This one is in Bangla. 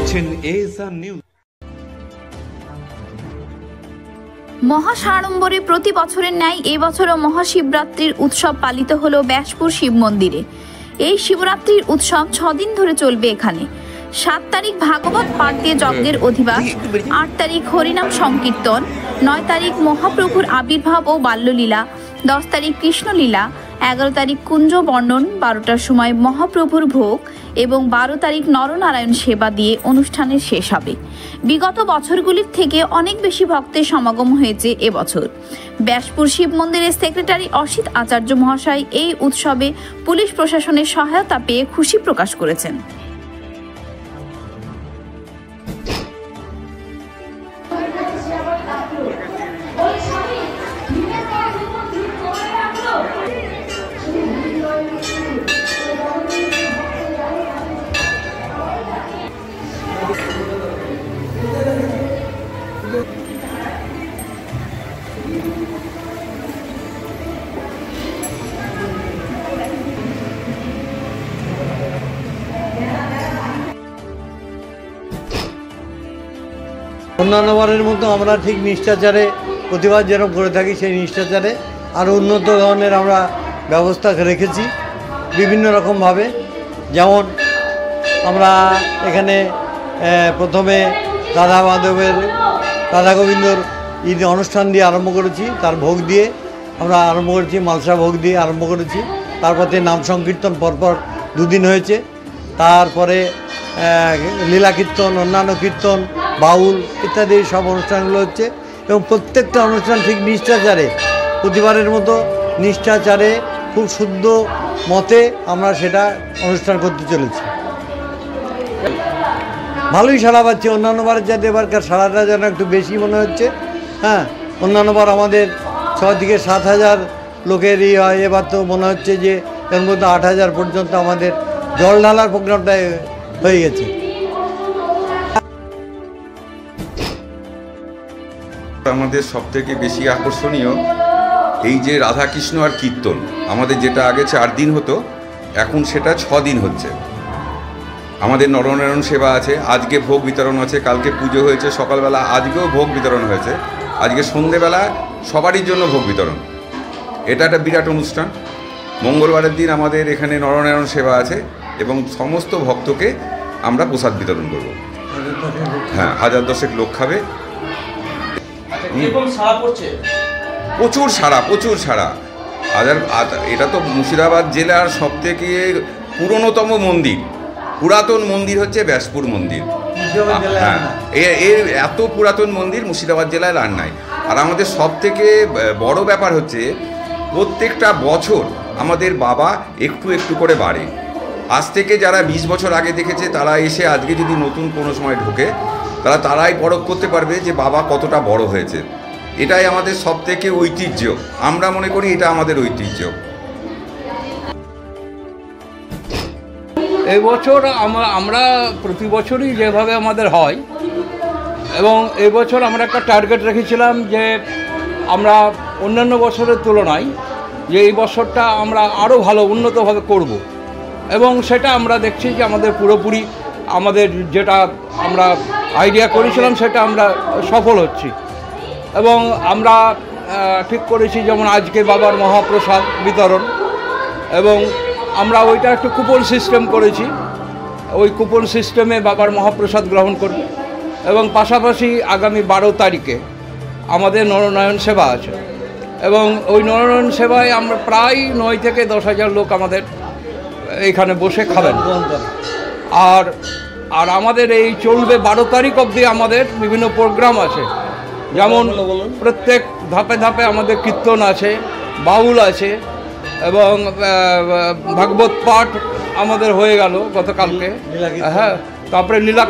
দেখছেন এএসআর নিউজ। মহাসাড়ম্বরে প্রতি বছরের ন্যায় এবছরও মহাশিবরাত্রির উৎসব পালিত হলো ব্যাসপুর শিব মন্দিরে। এই শিবরাত্রির উৎসব 6 দিন ধরে চলবে এখানে। 7 তারিখ ভাগবত পাঠ দিয়ে যজ্ঞের অধিবাস, 8 তারিখ হরিনাম সংকীর্তন, 9 তারিখ মহাপ্রভুর আবির্ভাব ও বাল্যলীলা, 10 তারিখ কৃষ্ণলীলা, 11 তারিখ কুঞ্জ বর্ণন, 12টার সময় মহাপ্রভুর ভোগ এবং 12 তারিখ নরনারায়ণ সেবা দিয়ে অনুষ্ঠানের শেষ হবে। বিগত বছরগুলির থেকে অনেক বেশি ভক্তের সমাগম হয়েছে এবছর। ব্যাসপুর শিব মন্দিরের সেক্রেটারি অসিত আচার্য মহাশয় এই উৎসবে পুলিশ প্রশাসনের সহায়তা পেয়ে খুশি প্রকাশ করেছেন। অন্যান্য বারের মতো আমরা ঠিক নিষ্ঠাচারে প্রতিবাদ যেরকম করে থাকি সেই নিষ্ঠাচারে আরও উন্নত ধরনের আমরা ব্যবস্থা রেখেছি বিভিন্ন রকমভাবে। যেমন আমরা এখানে প্রথমে রাধা গোবিন্দর ঈদ অনুষ্ঠান দিয়ে আরম্ভ করেছি, তার ভোগ দিয়ে আমরা আরম্ভ করেছি, মালসা ভোগ দিয়ে আরম্ভ করেছি। তারপরে নাম সংকীর্তন পরপর 2 দিন হয়েছে। তারপরে লীলা কীর্তন, অন্যান্য কীর্তন, বাউল ইত্যাদি সব অনুষ্ঠানগুলো হচ্ছে এবং প্রত্যেকটা অনুষ্ঠান ঠিক নিষ্ঠাচারে প্রতিবারের মতো নিষ্ঠাচারে খুব শুদ্ধ মতে আমরা সেটা অনুষ্ঠান করতে চলেছি। ভালোই সাড়া পাচ্ছি, অন্যান্য বারের যাতে এবারকার সাড়াটা যেন একটু বেশি মনে হচ্ছে। হ্যাঁ, অন্যান্য বার আমাদের 6 থেকে 7 হাজার লোকের হয়, এবার তো মনে হচ্ছে যে এর মধ্যে 8 হাজার পর্যন্ত আমাদের জল ঢালার প্রোগ্রামটা হয়ে গেছে। আমাদের সবথেকে বেশি আকর্ষণীয় এই যে রাধাকৃষ্ণ আর কীর্তন, আমাদের যেটা আগে 4 দিন হতো এখন সেটা 6 দিন হচ্ছে। আমাদের নরনারায়ণ সেবা আছে, আজকে ভোগ বিতরণ আছে, কালকে পুজো হয়েছে সকালবেলা, আজকেও ভোগ বিতরণ হয়েছে, আজকে সন্ধেবেলা সবারই জন্য ভোগ বিতরণ। এটা একটা বিরাট অনুষ্ঠান। মঙ্গলবারের দিন আমাদের এখানে নরনারায়ণ সেবা আছে এবং সমস্ত ভক্তকে আমরা প্রসাদ বিতরণ করব। হ্যাঁ, 1000 লোক খাবে। প্রচুর সারা। এটা তো মুর্শিদাবাদ জেলার সবথেকে পুরাতন মন্দির হচ্ছে ব্যাসপুর মন্দির। হ্যাঁ, এর এত পুরাতন মন্দির মুর্শিদাবাদ জেলায় আর নাই। আর আমাদের সবথেকে বড় ব্যাপার হচ্ছে প্রত্যেকটা বছর আমাদের বাবা একটু একটু করে বাড়ে। আজ থেকে যারা 20 বছর আগে দেখেছে তারা এসে আজকে যদি নতুন কোনো সময় ঢোকে তারাই পরখ করতে পারবে যে বাবা কতটা বড় হয়েছে। এটাই আমাদের সবথেকে ঐতিহ্য। আমরা মনে করি এটা আমাদের ঐতিহ্য। এই বছর আমরা প্রতি বছরই যেভাবে আমাদের হয় এবং এই বছর আমরা একটা টার্গেট রেখেছিলাম যে আমরা অন্যান্য বছরের তুলনায় যে এই বছরটা আমরা আরও ভালো উন্নতভাবে করব এবং সেটা আমরা দেখছি যে আমাদের পুরোপুরি আমাদের যেটা আমরা আইডিয়া করেছিলাম সেটা আমরা সফল হচ্ছি। এবং আমরা ঠিক করেছি যেমন আজকে বাবার মহাপ্রসাদ বিতরণ, এবং আমরা ওইটা একটু কুপন সিস্টেম করেছি, ওই কুপন সিস্টেমে বাবার মহাপ্রসাদ গ্রহণ করবে। এবং পাশাপাশি আগামী 12 তারিখে আমাদের নরনারায়ণ সেবা আছে এবং ওই নরনারায়ণ সেবায় আমরা প্রায় 9 থেকে 10 হাজার লোক আমাদের এইখানে বসে খাবেন। আর আমাদের এই চলবে 12 তারিখ অবধি আমাদের বিভিন্ন প্রোগ্রাম আছে, যেমন প্রত্যেক ধাপে ধাপে আমাদের কীর্তন আছে, বাউল আছে এবং ভাগবত পাঠ আমাদের হয়ে গেল গতকালকে। হ্যাঁ, তারপরে লীলা